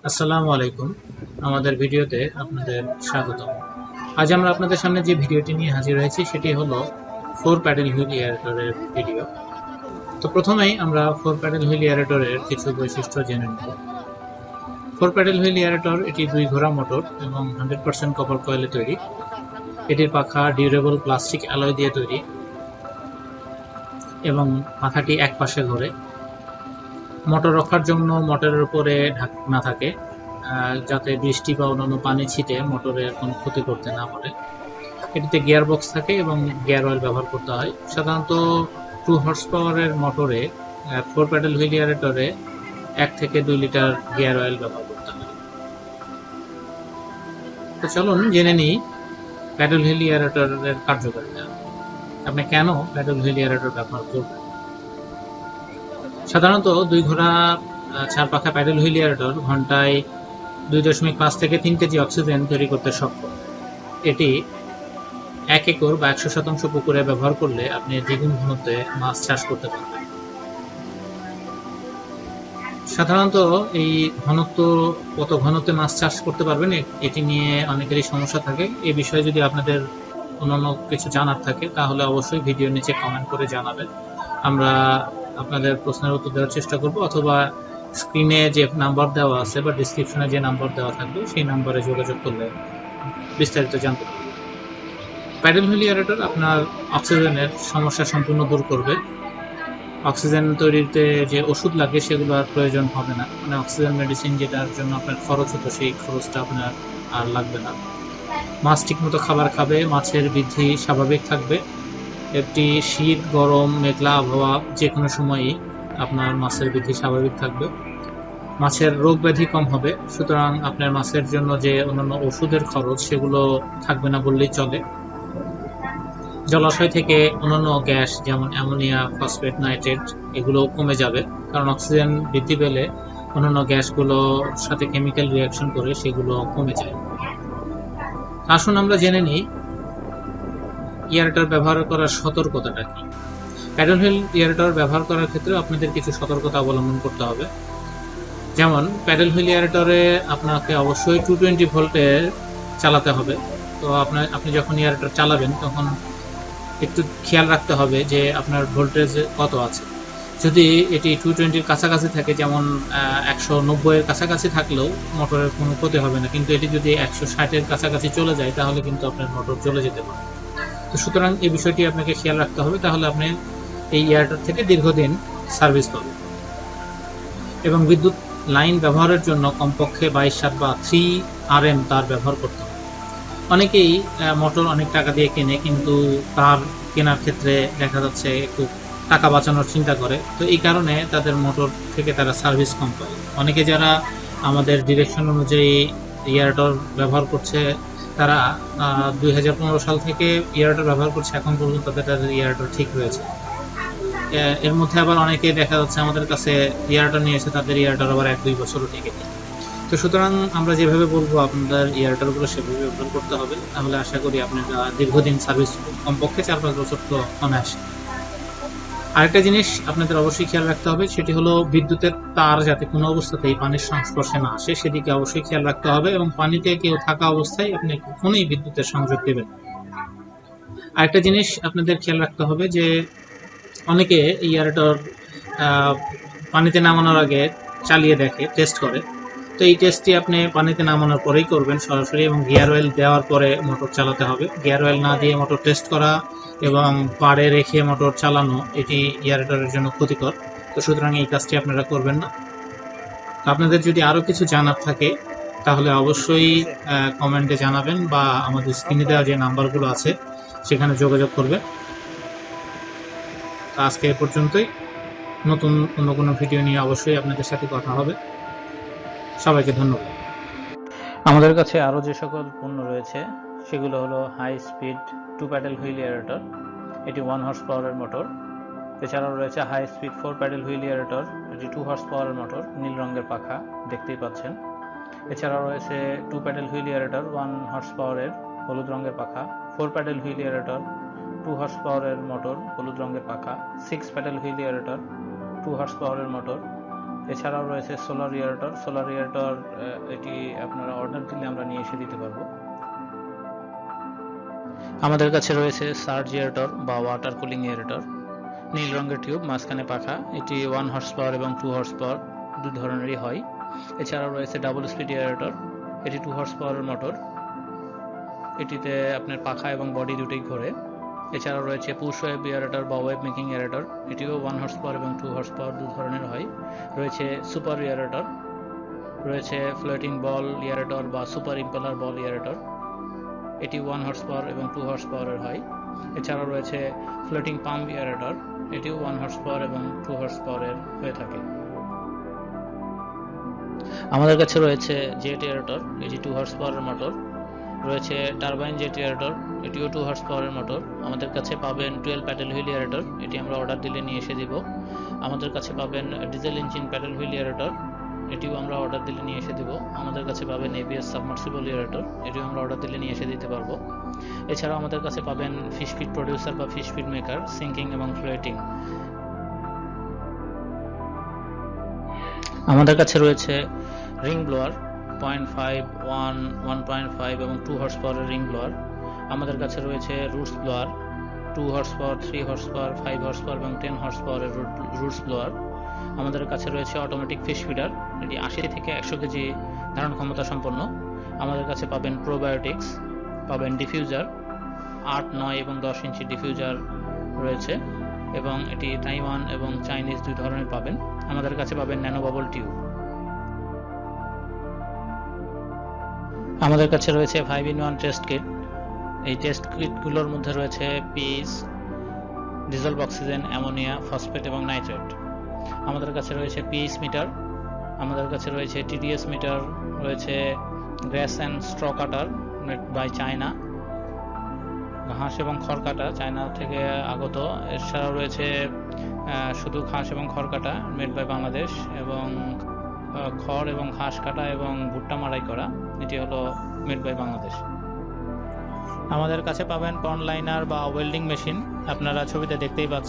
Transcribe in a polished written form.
আসসালামু আলাইকুম। আমাদের ভিডিওতে আপনাদের স্বাগতম। আজ আমরা আপনাদের সামনে যে ভিডিওটি নিয়ে হাজির হয়েছি সেটি হলো 4 প্যাডেল হুইল এয়ারেটরের ভিডিও। তো প্রথমেই আমরা 4 প্যাডেল হুইল এয়ারেটরের কিছু বৈশিষ্ট্য জেনে নেব। 4 প্যাডেল হুইল এয়ারেটর এটি 2 ঘোড়া মোটর এবং 100% কপার কয়েলে তৈরি। এটির পাখা ডিউরেবল প্লাস্টিক অ্যালয় দিয়ে তৈরি এবং পাখাটি এক পাশে ঘোরে। মোটর রখার জন্য মোটরের উপরে ঢাকনা থাকে যাতে বৃষ্টি বা অন্যান্য পানি ছিটে মোটরের কোনো ক্ষতি করতে না পারে। এটিতে গিয়ার বক্স থাকে এবং গিয়ার অয়েল ব্যবহার করতে হয়। সাধারণত 2 হর্স পাওয়ারের মোটরে 4 প্যাডেল হুইল এয়ারেটরে 1 থেকে 2 লিটার গিয়ার অয়েল ব্যবহার করতে হয়। তো চলুন জেনে নিই প্যাডেল হুইল এয়ারেটরের কার্যকারিতা। আপনি কেন প্যাডেল হুইল এয়ারেটর ব্যবহার করবেন? সাধারণত 2 ঘোড়া 4 পাখা প্যাডেল হুইল এয়ারেটর ঘন্টায় 2.5 থেকে 3 কেজি অক্সিজেন তৈরি করতে সক্ষম। এটি 1 একর বা 100% পুকুরে ব্যবহার করলে আপনি দ্বিগুণ ঘনত্বে মাছ চাষ করতে পারবেন। সাধারণত এই ঘনত্ব কত ঘনত্বে মাছ চাষ করতে পারবেন এটি নিয়ে অনেকেরই সমস্যা থাকে। এ বিষয়ে যদি আপনাদের অন্যান্য কিছু জানার থাকে তাহলে অবশ্যই ভিডিওর নিচে কমেন্ট করে জানাবেন। আমরা আপনাদের প্রশ্নের উত্তর দেওয়ার চেষ্টা করব, অথবা স্ক্রিনে যে নাম্বার দেওয়া আছে বা ডিসক্রিপশনে যে নাম্বার দেওয়া থাকবে সেই নাম্বারে যোগাযোগ করলে বিস্তারিত জানতে পারবেন। প্যাডেল হুইল এয়ারেটর আপনার অক্সিজেনের সমস্যা সম্পূর্ণ দূর করবে। অক্সিজেন তৈরিতে যে ওষুধ লাগে সেগুলো আর প্রয়োজন হবে না, মানে অক্সিজেন মেডিসিন যেটার জন্য আপনার খরচ হতো সেই খরচটা আপনার আর লাগবে না। মাছ ঠিকমতো খাবার খাবে, মাছের বৃদ্ধি স্বাভাবিক থাকবে। একটি শীত গরম মেঘলা আবহাওয়া যে কোনো সময়ই আপনার মাছের বৃদ্ধি স্বাভাবিক থাকবে। মাছের রোগ ব্যাধি কম হবে, সুতরাং আপনার মাছের জন্য যে অন্যান্য ওষুধের খরচ সেগুলো থাকবে না বললেই চলে। জলাশয় থেকে অন্যান্য গ্যাস যেমন অ্যামোনিয়া, ফসফেট, নাইট্রেট এগুলো কমে যাবে, কারণ অক্সিজেন বৃদ্ধি পেলে অন্যান্য গ্যাসগুলোর সাথে কেমিক্যাল রিয়াকশন করে সেগুলো কমে যায়। আসুন আমরা জেনে নিই এয়ারেটর ব্যবহার করার সতর্কতাটা কি। প্যাডেল হুইল এয়ারেটর ব্যবহার করার ক্ষেত্রে আপনাদের কিছু সতর্কতা অবলম্বন করতে হবে। যেমন প্যাডেল হুইল এয়ারেটরে আপনাকে অবশ্যই 220 ভোল্টের চালাতে হবে। তো আপনি যখন এয়ারেটর চালাবেন তখন একটু খেয়াল রাখতে হবে যে আপনার ভোল্টেজ কত আছে। যদি এটি 220-র কাছাকাছি থাকে, যেমন 190-এর কাছাকাছি থাকলেও মোটরের কোনো ক্ষতি হবে না, কিন্তু এটি যদি 160-এর কাছাকাছি চলে যায় তাহলে কিন্তু আপনার মোটর চলে যেতে পারে। তো সুতরাং এই বিষয়টি আপনাকে খেয়াল রাখতে হবে, তাহলে আপনি এই এয়ারটার থেকে দীর্ঘদিন সার্ভিস পাবেন। এবং বিদ্যুৎ লাইন ব্যবহারের জন্য কমপক্ষে 22/7 বা 3 RM তার ব্যবহার করতে হবে। অনেকেই মোটর অনেক টাকা দিয়ে কেনে, কিন্তু তার কেনার ক্ষেত্রে দেখা যাচ্ছে একটু টাকা বাঁচানোর চিন্তা করে, তো এই কারণে তাদের মোটর থেকে তারা সার্ভিস কম পায়। অনেকে যারা আমাদের ডিরেকশন অনুযায়ী এয়ারটর ব্যবহার করছে তারা 2015 সাল থেকে এয়ারটর ব্যবহার করছে, এখন পর্যন্ত তাদের এয়ারটর ঠিক রয়েছে। এর মধ্যে আবার অনেকে দেখা যাচ্ছে আমাদের কাছে এয়ারটর নিয়েছে, তাদের এয়ারটর আবার 1-2 বছরও টিকেনি। তো সুতরাং আমরা যেভাবে বলবো আপনাদের এয়ারটেলগুলো সেভাবে ব্যবহার করতে হবে, তাহলে আশা করি আপনারা দীর্ঘদিন সার্ভিস, কমপক্ষে 4-5 বছর তো অনায়াসে। আরেকটা জিনিস আপনাদের অবশ্যই খেয়াল রাখতে হবে, সেটি হলো বিদ্যুতের তার যাতে কোনো অবস্থাতেই পানির সংস্পর্শে না আসে সেদিকে অবশ্যই খেয়াল রাখতে হবে, এবং পানিতে কেউ থাকা অবস্থায় আপনি কখনোই বিদ্যুতের সংযোগ দেবেন। আরেকটা জিনিস আপনাদের খেয়াল রাখতে হবে যে অনেকে এয়ারটর পানিতে নামানোর আগে চালিয়ে দেখে, টেস্ট করে। তো এই টেস্টটি আপনি পানিতে নামানোর পরেই করবেন সরাসরি, এবং গিয়ার অয়েল দেওয়ার পরে মোটর চালাতে হবে। গিয়ার অয়েল না দিয়ে মোটর টেস্ট করা এবং পাড়ে রেখে মোটর চালানো এটি এয়ারেটরের জন্য ক্ষতিকর। তো সুতরাং এই কাজটি আপনারা করবেন না। আপনাদের যদি আরও কিছু জানার থাকে তাহলে অবশ্যই কমেন্টে জানাবেন, বা আমাদের স্ক্রিনে দেওয়া যে নাম্বারগুলো আছে সেখানে যোগাযোগ করবেন। তো আজকে এ পর্যন্তই। নতুন অন্য কোনো ভিডিও নিয়ে অবশ্যই আপনাদের সাথে কথা হবে। সবাইকে ধন্যবাদ। আমাদের কাছে আরও যে সকল পণ্য রয়েছে সেগুলো হলো high speed 2 paddle wheel aerator, এটি 1 হর্স পাওয়ারের মোটর। এছাড়াও রয়েছে high speed 4 paddle wheel aerator, এটি 2 হর্স পাওয়ারের মোটর, নীল রঙের পাখা, দেখতেই পাচ্ছেন। এছাড়াও রয়েছে 2 প্যাডেল হুইল এয়ারেটর 1 হর্স পাওয়ারের, হলুদ রঙের পাখা। 4 প্যাডেল হুইল এয়ারেটর 2 হর্স পাওয়ারের মোটর, হলুদ রঙের পাখা। 6 প্যাডেল হুইল এয়ারেটর 2 হর্স পাওয়ারের মোটর, এছাড়াও রয়েছে সোলার এয়ারেটর, এটি আপনারা অর্ডার দিলে আমরা নিয়ে এসে দিতে পারবো। আমাদের কাছে রয়েছে সার্জ এয়ারেটর বা ওয়াটার কুলিং এয়ারেটর, নীল রঙের টিউব, মাঝখানে পাখা। এটি 1 হর্স পাওয়ার এবং 2 হর্স পাওয়ার দুই ধরনেরই হয়। এছাড়াও রয়েছে ডাবল স্পিড এয়ারেটর, এটি 2 হর্স পাওয়ারের মোটর, এটিতে আপনার পাখা এবং বডি দুটোই ঘোরে। এছাড়াও রয়েছে পুশ ওয়েভ এয়ারেটর বা ওয়েভ মেকিং এয়ারেটর, এটিও 1 হর্স পাওয়ার এবং 2 হর্স পাওয়ার দুই ধরনের হয়। রয়েছে সুপার এয়ারেটর, রয়েছে ফ্লোটিং বল এয়ারেটর বা সুপার ইম্পেলার বল এয়ারেটর, এটি 1 হর্স পাওয়ার এবং 2 হর্স পাওয়ারের হয়। এছাড়াও রয়েছে ফ্লোটিং পাম্প এয়ারেটর, এটিও 1 হর্স পাওয়ার এবং 2 হর্স পাওয়ারের হয়ে থাকে। আমাদের কাছে রয়েছে জেট এয়ারেটর, এটি 2 হর্স পাওয়ারের মোটর। রয়েছে টারবাইন জেট এয়ারেটর, এটিও 2 হর্স পাওয়ারের মোটর। আমাদের কাছে পাবেন 12 প্যাডেল হুইল এয়ারেটর, এটি আমরা অর্ডার দিলে নিয়ে এসে দিব। আমাদের কাছে পাবেন diesel engine pedal wheel aerator, এটিও আমরা অর্ডার দিলে নিয়ে এসে দিব। আমাদের কাছে পাবেন এবিএস সাবমার্সিবল এয়ারেটর, এটিও আমরা অর্ডার দিলে নিয়ে এসে দিতে পারবো। এছাড়াও আমাদের কাছে পাবেন ফিশ ফিড প্রডিউসার বা ফিশ ফিড মেকার, সিঙ্কিং এবং ফ্লোটিং। আমাদের কাছে রয়েছে রিং ব্লোয়ার 0.5, 1, 1.5 এবং 2 হর্স পাওয়ারের রিং ব্লোয়ার। আমাদের কাছে রয়েছে roots blower 2 horse power, 3 horse power, 5 horse power এবং 10 হর্স পাওয়ারের রুটস ব্লোয়ার। আমাদের কাছে রয়েছে অটোমেটিক ফিশ ফিডার, এটি 80 থেকে 100 কেজি ধারণ ক্ষমতা সম্পন্ন। আমাদের কাছে পাবেন প্রোবায়োটিক্স, পাবেন ডিফিউজার 8, 9 এবং 10 ইঞ্চি ডিফিউজার রয়েছে এবং এটি তাইওয়ান এবং চাইনিজ দুই ধরনের পাবেন। আমাদের কাছে পাবেন ন্যানো বাবল টিউব। আমাদের কাছে রয়েছে 5-in-1 টেস্ট কিট। এই টেস্ট কিটগুলোর মধ্যে রয়েছে pH, dissolved oxygen, ammonia, phosphate এবং নাইট্রেট। আমাদের কাছে রয়েছে পিএইচ মিটার, আমাদের কাছে রয়েছে টিডিএস মিটার, রয়েছে grass and straw cutter made by China, ঘাস এবং খড় কাটা চায়না থেকে আগত। এছাড়াও রয়েছে শুধু ঘাস এবং খড় কাটা মেড বাই বাংলাদেশ, এবং খড় এবং ঘাস কাটা এবং ভুট্টা মাড়াই করা, এটি হলো মেড বাই বাংলাদেশ। আমাদের কাছে পাবেন পন্ড লাইনার বা ওয়েল্ডিং মেশিন, আপনারা ছবিতে দেখতেই পাচ্ছেন।